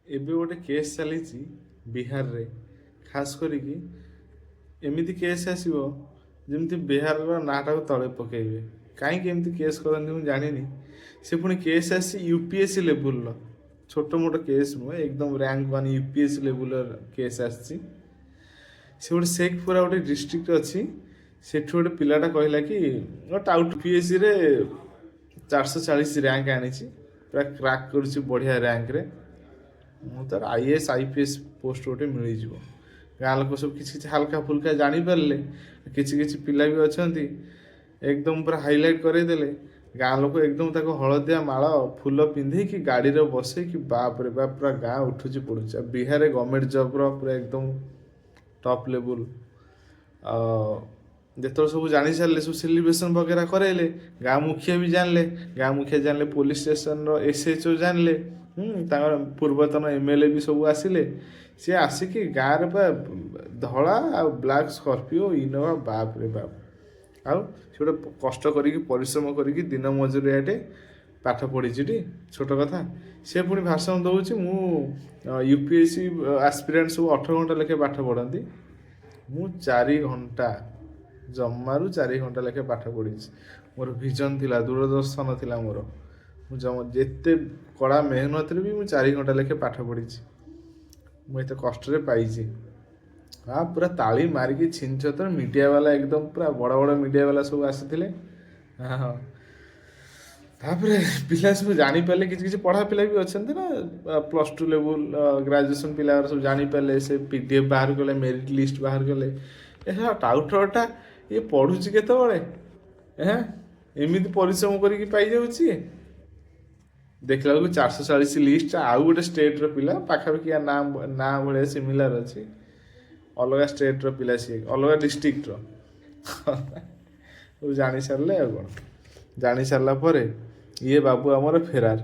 ଏବେ ଗୋଟେ କେସ୍ ଚାଲିଛି ବିହାରରେ, ଖାସ୍ କରିକି ଏମିତି କେସ୍ ଆସିବ ଯେମିତି ବିହାରର ନାଁଟାକୁ ତଳେ ପକାଇବେ। କାହିଁକି ଏମିତି କେସ୍ କରନ୍ତି ମୁଁ ଜାଣିନି। ସେ ପୁଣି କେସ୍ ଆସିଛି ୟୁପିଏସ୍ସି ଲେବୁଲର, ଛୋଟ ମୋଟ କେସ୍ ନୁହେଁ, ଏକଦମ ର୍ୟାଙ୍କ 1 ୟୁପିଏସ୍ସି ଲେବୁଲର କେସ୍ ଆସିଛି। ସେ ଗୋଟେ ଶେଖପୁରା ଗୋଟେ ଡିଷ୍ଟ୍ରିକ୍ଟ ଅଛି, ସେଠୁ ଗୋଟେ ପିଲାଟା କହିଲା କି ଟାଉଟ୍ ୟୁପିଏସ୍ସିରେ 440 ର୍ୟାଙ୍କ ଆଣିଛି, ପୁରା କ୍ରାକ୍ କରୁଛି ବଢ଼ିଆ ର୍ୟାଙ୍କରେ। ମୁଁ ତାର ଆଇଏଏସ୍ ଆଇପିଏସ୍ ପୋଷ୍ଟ ଗୋଟେ ମିଳିଯିବ। ଗାଁ ଲୋକ ସବୁ କିଛି କିଛି ହାଲକା ଫୁଲକା ଜାଣିପାରିଲେ, କିଛି କିଛି ପିଲା ବି ଅଛନ୍ତି ଏକଦମ ପୁରା ହାଇଲାଇଟ୍ କରେଇଦେଲେ। ଗାଁ ଲୋକ ଏକଦମ ତାକୁ ହଳଦିଆ ମାଳ ଫୁଲ ପିନ୍ଧେଇକି ଗାଡ଼ିରେ ବସେଇକି ବାପରେ ବାପ ପୁରା ଗାଁ ଉଠୁଛି ପଡ଼ୁଛି। ଆଉ ବିହାରରେ ଗଭର୍ଣ୍ଣମେଣ୍ଟ ଜବ୍ର ପୁରା ଏକଦମ ଟପ୍ ଲେବୁଲ୍। ଯେତେବେଳେ ସବୁ ଜାଣି ସାରିଲେ, ସବୁ ସେଲିବ୍ରେସନ୍ ବଗେରା କରାଇଲେ, ଗାଁ ମୁଖିଆ ବି ଜାଣିଲେ, ଗାଁ ମୁଖିଆ ଜାଣିଲେ, ପୋଲିସ ଷ୍ଟେସନର ଏସ୍ଏଚ୍ଓ ଜାଣିଲେ, ତାଙ୍କର ପୂର୍ବତନ ଏମ୍ଏଲ୍ଏ ବି ସବୁ ଆସିଲେ। ସିଏ ଆସିକି ଗାଁରେ ପୁରା ଧଳା ଆଉ ବ୍ଲାକ୍ ସ୍କର୍ପିଓ ଇନୋଭା ବାପରେ ବାପ। ଆଉ ସେ ଗୋଟେ କଷ୍ଟ କରିକି ପରିଶ୍ରମ କରିକି ଦିନ ମଜୁରିଆଟେ ପାଠ ପଢ଼ିଛିଟି, ଛୋଟ କଥା। ସେ ପୁଣି ଭାଷଣ ଦେଉଛି ମୁଁ ୟୁପିଏସ୍ସି ଆସ୍ପିରାଣ୍ଟ ସବୁ 18 ଘଣ୍ଟା ଲେଖାଏଁ ପାଠ ପଢ଼ନ୍ତି, ମୁଁ 4 ଘଣ୍ଟା, ଜମାରୁ 4 ଘଣ୍ଟା ଲେଖାଏଁ ପାଠ ପଢ଼ିଛି। ମୋର ଭିଜନ୍ ଥିଲା, ଦୂରଦର୍ଶନ ଥିଲା ମୋର। ମୁଁ ଯେତେ କଡ଼ା ମେହନତରେ ବି ମୁଁ 4 ଘଣ୍ଟା ଲେଖାଏଁ ପାଠ ପଢ଼ିଛି। ମୁଁ ଏତେ କଷ୍ଟରେ ପାଇଛି। ହଁ, ପୁରା ତାଳି ମାରିକି ଛିନଛତର ମିଡ଼ିଆ ବାଲା ଏକଦମ ପୁରା ବଡ଼ ବଡ଼ ମିଡ଼ିଆ ବାଲା ସବୁ ଆସିଥିଲେ। ହଁ, ତାପରେ ପିଲା ସବୁ ଜାଣିପାରିଲେ, କିଛି କିଛି ପଢ଼ା ପିଲା ବି ଅଛନ୍ତି ନା, +2 ଲେବୁଲ୍ ଗ୍ରାଜୁଏସନ୍ ପିଲା ସବୁ ଜାଣିପାରିଲେ। ସେ PDF ବାହାର କଲେ, ମେରିଟ୍ ଲିଷ୍ଟ ବାହାର କଲେ। ଏହା ଟାଉଟରଟା ଇଏ ପଢ଼ୁଛି କେତେବେଳେ, ଏମିତି ପରିଶ୍ରମ କରିକି ପାଇଯାଉଛି। ଦେଖିଲା ବେଳକୁ 440 ଲିଷ୍ଟ। ଆଉ ଗୋଟେ ଷ୍ଟେଟ୍ର ପିଲା ପାଖାପାଖି ନାଁ ଭଳିଆ ସିମିଲାର ଅଛି, ଅଲଗା ଷ୍ଟେଟ୍ର ପିଲା, ସିଏ ଅଲଗା ଡିଷ୍ଟ୍ରିକ୍ଟର। ସବୁ ଜାଣି ସାରିଲେ। ଆଉ କ'ଣ, ଜାଣି ସାରିଲା ପରେ ଇଏ ବାବୁ ଆମର ଫେରାର।